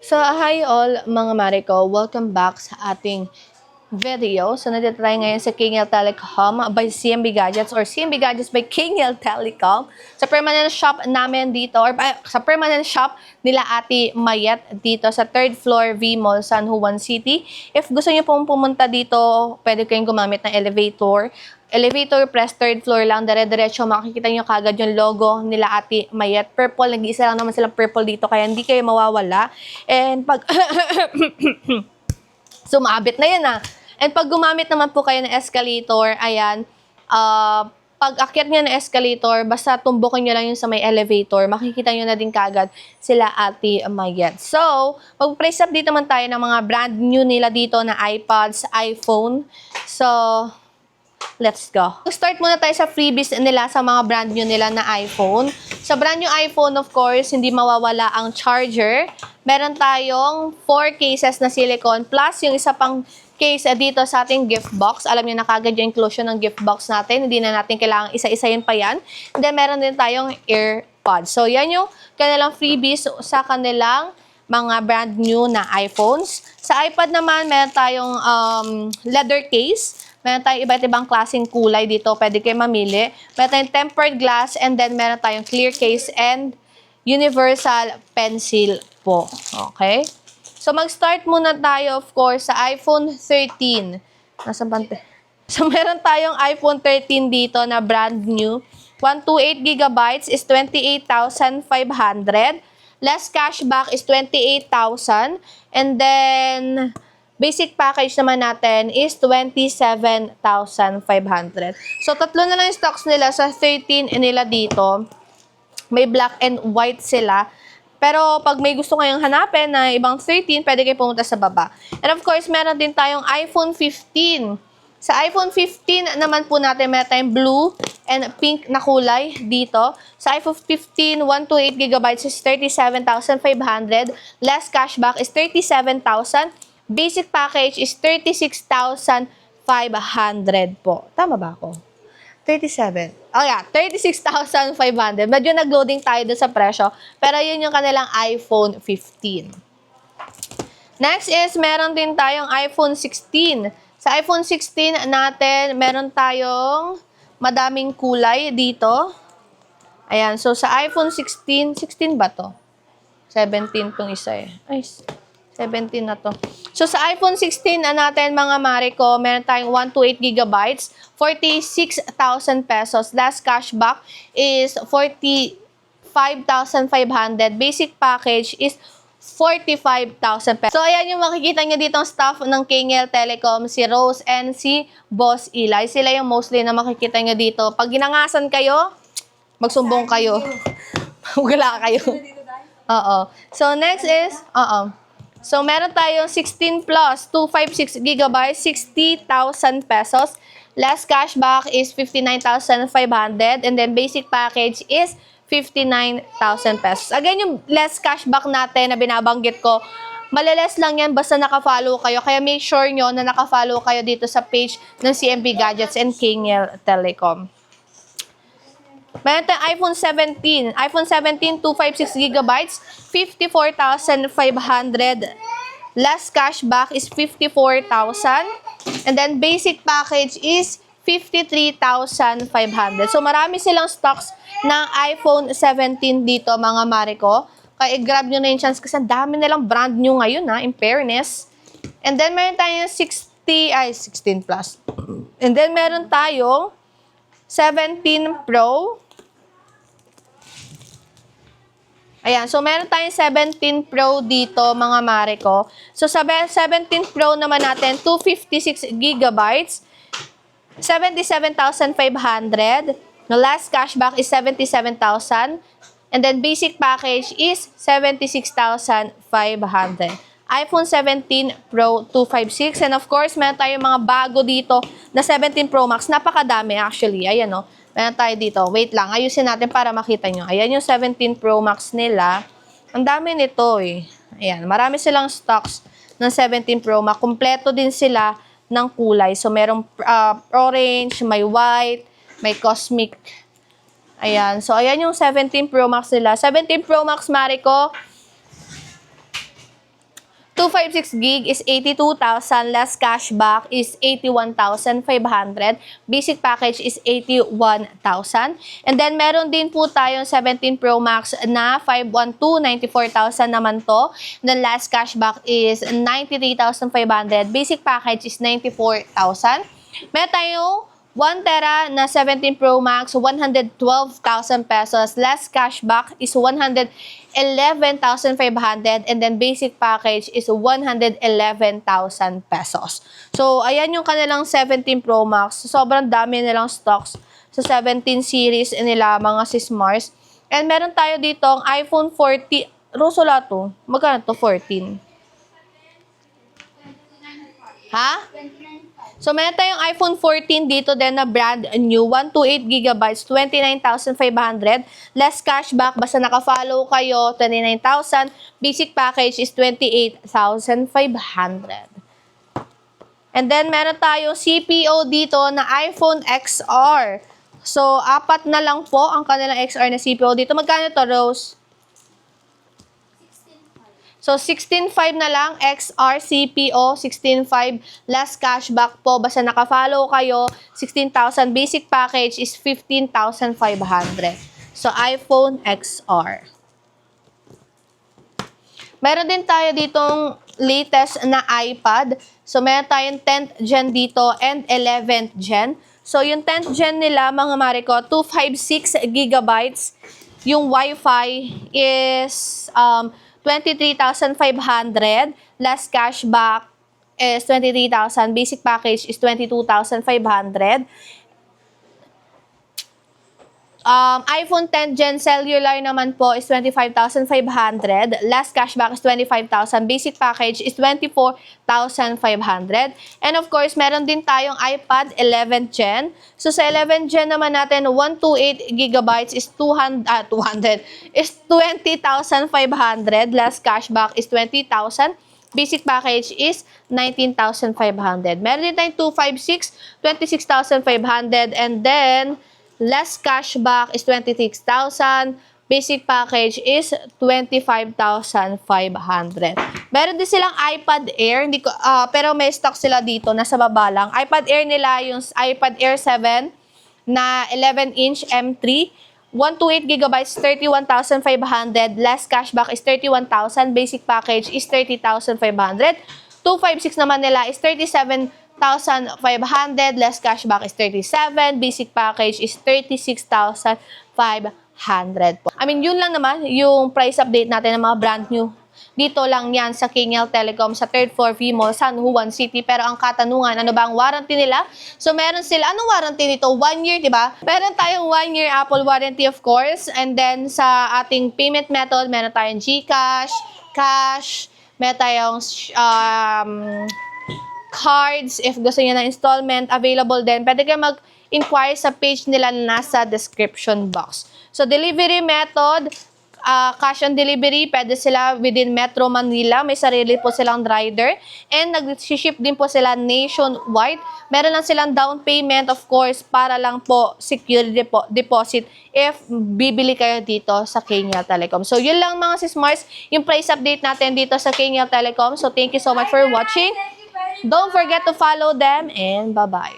So, hi all mga Mariko. Welcome back sa ating video. So, nandito tayo ngayon sa KingL Telecom by CMB Gadgets or CMB Gadgets by KingL Telecom. Sa permanent shop namin dito or sa permanent shop nila Ate Mayet dito sa 3rd floor V Mall San Juan City. If gusto niyo pong pumunta dito, pwede kayong gumamit ng elevator. Press 3rd floor lang, dire-diretso makikita nyo kagad yung logo nila Ate Mayet. Purple, nag-iisa lang naman silang purple dito, kaya hindi kayo mawawala. And pag sumabit na yan And pag gumamit naman po kayo ng escalator, ayan, pag akyat nyo ng escalator, basta tumbukin nyo lang yung sa may elevator, makikita nyo na din kagad sila Ate Mayet. So, mag-price up dito man tayo ng mga brand new nila dito na iPads, iPhone. So, let's go. Start muna tayo sa freebies nila sa mga brand new nila na iPhone. Sa brand new iPhone, of course, hindi mawawala ang charger. Meron tayong 4 cases na silicone plus yung isa pang case dito sa ating gift box. Alam niyo na kagad yung inclusion ng gift box natin. Hindi na natin kailangan isa-isayin pa yan. And then, meron din tayong AirPods. So, yan yung kanilang freebies sa kanilang mga brand new na iPhones. Sa iPad naman, meron tayong leather case. Meron tayong iba't ibang klaseng kulay dito. Pwede kayo mamili. Meron tayong tempered glass and then meron tayong clear case and universal pencil po. Okay? So, mag-start muna tayo, of course, sa iPhone 13. Nasaan bante? So, meron tayong iPhone 13 dito na brand new. 128GB is 28,500. Less cashback is 28,000. And then, basic package naman natin is 27,500. So, tatlo na lang yung stocks nila sa 13 nila dito. May black and white sila. Pero, pag may gusto kayong hanapin na ibang 13, pwede kayo pumunta sa baba. And of course, meron din tayong iPhone 15. Sa iPhone 15 naman po natin, meron tayong blue and pink na kulay dito. Sa iPhone 15, 128GB is 37,500. Less cashback is 37,000. Basic package is 36,500 po. Tama ba ako? 37. Oh yeah, 36,500. Medyo nag-loading tayo doon sa presyo. Pero yun yung kanilang iPhone 15. Next is, meron din tayong iPhone 16. Sa iPhone 16 natin, meron tayong madaming kulay dito. Ayan, so sa iPhone 16, 16 ba to? 17 tong isa eh. Ay, 17 na to. So, sa iPhone 16 natin, mga Mariko, meron tayong 128GB, 46,000 pesos. Last cashback is 45,500. Basic package is 45,000 pesos. So, ayan yung makikita nyo ditong staff ng KingL Telecom, si Rose and si Boss Eli. Sila yung mostly na makikita nyo dito. Pag ginangasan kayo, magsumbong kayo. Wala kayo. Oo. So, next is, So, meron tayong 16 plus 256GB, 60,000 pesos. Last cashback is 59,500. And then, basic package is 59,000 pesos. Again, yung less cashback natin na binabanggit ko, maliles lang yan basta nakafollow kayo. Kaya make sure nyo na nakafollow kayo dito sa page ng CMB Gadgets and KingL Telecom. Meron tayong iPhone 17. iPhone 17, 256GB, 54,500. Last cashback is 54,000. And then, basic package is 53,500. So, marami silang stocks ng iPhone 17 dito, mga Mariko. Kaya grab nyo na yung chance kasi dami nilang brand new ngayon, in fairness. And then, meron tayong 16 plus. And then, meron tayong 17 Pro. Ayan, so meron tayong 17 Pro dito, mga Mariko. So, sa 17 Pro naman natin, 256GB, 77,500. The last cashback is 77,000. And then, basic package is 76,500. iPhone 17 Pro 256. And of course, meron tayong mga bago dito na 17 Pro Max. Napakadami actually. Ayan o. Meron tayo dito. Wait lang. Ayusin natin para makita nyo. Ayan yung 17 Pro Max nila. Ang dami nito eh. Ayan. Marami silang stocks ng 17 Pro Max. Kompleto din sila ng kulay. So, merong orange, may white, may cosmic. Ayan. So, ayan yung 17 Pro Max nila. 17 Pro Max, Mariko, 256 gig is 82,000, less cashback is 81,500. Basic package is 81,000. And then meron din po tayong 17 Pro Max na 512, 94,000 naman to. And then last cashback is 93,500. Basic package is 94,000. Meron tayong 1 tera na 17 Pro Max, 112,000 pesos. Last cashback is 111,500 and then basic package is 111,000 pesos. So, ayan yung kanilang 17 Pro Max. Sobrang dami nilang stocks sa 17 series nila, mga Sismars. And meron tayo dito ang iPhone 40. Rosula to. Magkano to? 14. Ha? So, meron tayong iPhone 14 dito din na brand new. 128GB, 29,500. Less cashback, basta naka-follow kayo, 29,000. Basic package is 28,500. And then, meron tayong CPO dito na iPhone XR. So, 4 na lang po ang kanilang XR na CPO dito. Magkano to, Rose? So, 16.5 na lang, XR, CPO, 16.5, last cashback po. Basta naka-follow kayo, 16,000. Basic package is 15,500. So, iPhone XR. Meron din tayo ditong latest na iPad. So, meron tayong 10th gen dito and 11th gen. So, yung 10th gen nila, mga Mariko, 256 gigabytes. Yung Wi-Fi is 23,500. Last cashback is 23,000. Basic package is 22,500. iPhone 10 Gen Cellular naman po is 25,500. Last cashback is 25,000. Basic package is 24,500. And of course, meron din tayong iPad 11th Gen. So sa 11th Gen naman natin, 128GB is 200 is 20,500. Last cashback is 20,000. Basic package is 19,500. Meron din tayong 256, 26,500. And then, less cashback is 26,000. Basic package is 25,500. Meron din silang iPad Air, hindi ko, pero may stock sila dito, nasa baba lang. iPad Air nila, yung iPad Air 7 na 11-inch M3. 128GB, 31,500. Last cashback is 31,000. Basic package is 30,500. 256 naman nila is 37,500. Less cashback is 37. Basic package is 36,500 po. I mean, yun lang naman yung price update natin ng mga brand new. Dito lang yan sa KingL Telecom sa 3rd floor V-Mall, San Juan City. Pero ang katanungan, ano ba ang warranty nila? So, meron sila, anong warranty nito? 1 year, di ba? Meron tayong 1 year Apple warranty, of course. And then, sa ating payment method, meron tayong GCash, cash, meron tayong cards, if gusto niyo na installment, available din. Pwede kayo mag-inquire sa page nila na nasa description box. So, delivery method, cash on delivery, pwede sila within Metro Manila. May sarili po silang rider. And nag-ship din po sila nationwide. Meron lang silang down payment, of course, para lang po security deposit if bibili kayo dito sa KingL Telecom. So, yun lang mga Sismars, yung price update natin dito sa KingL Telecom. So, thank you so much for watching. Don't forget to follow them and bye-bye.